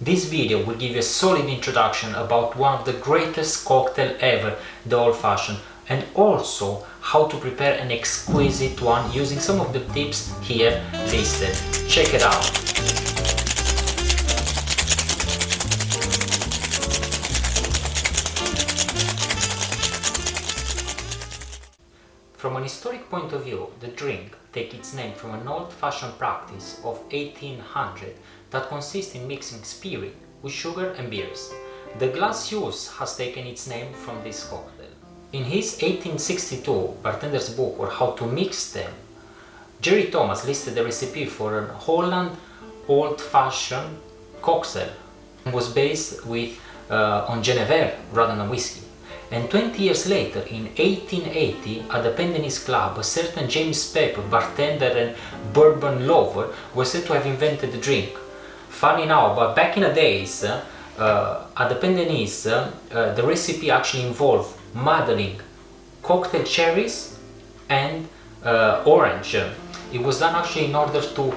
This video will give you a solid introduction about one of the greatest cocktail ever, the Old Fashioned, and also how to prepare an exquisite one using some of the tips here listed. Check it out. From an historic point of view, the drink takes its name from an old-fashioned practice of 1800 that consists in mixing spirit with sugar and beers. The glass used has taken its name from this cocktail. In his 1862 bartender's book on how to mix them, Jerry Thomas listed the recipe for an Holland old-fashioned cocktail and was based on Genever rather than whiskey. And 20 years later, in 1880, at the Pendennis Club, a certain James Pepper, bartender and bourbon lover, was said to have invented the drink. Funny now, but back in the days, at the Pendennis, the recipe actually involved muddling cocktail cherries and orange. It was done actually in order to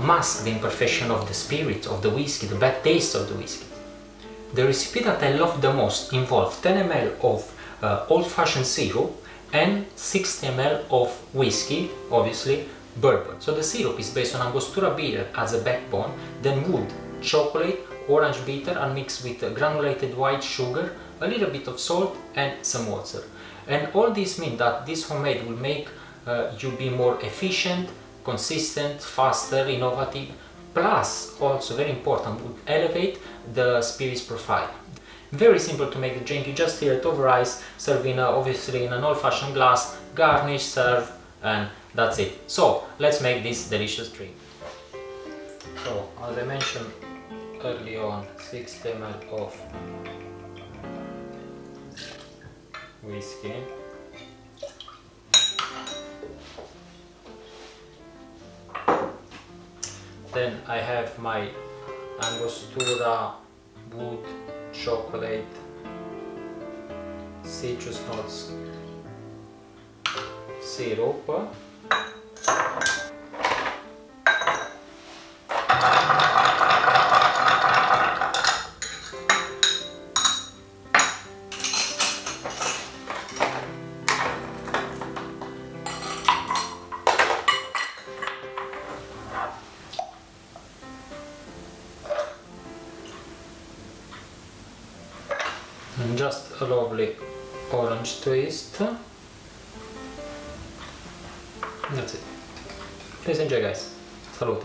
mask the imperfection of the spirit of the whiskey, the bad taste of the whiskey. The recipe that I love the most involved 10 ml of old-fashioned syrup and 60 ml of whiskey, obviously bourbon. So the syrup is based on Angostura bitter as a backbone, then wood, chocolate, orange bitter and mixed with granulated white sugar, a little bit of salt and some water. And all this means that this homemade will make you be more efficient, consistent, faster, innovative. Plus, also very important, would elevate the spirit's profile. Very simple to make the drink. You just stir it over ice, serve obviously in an old-fashioned glass, garnish, serve, and that's it. So let's make this delicious drink. So as I mentioned early on, 60 ml of whiskey. Then I have my Angostura wood, chocolate, citrus nuts, syrup. And just a lovely orange twist. That's it. Please enjoy, guys. Salute.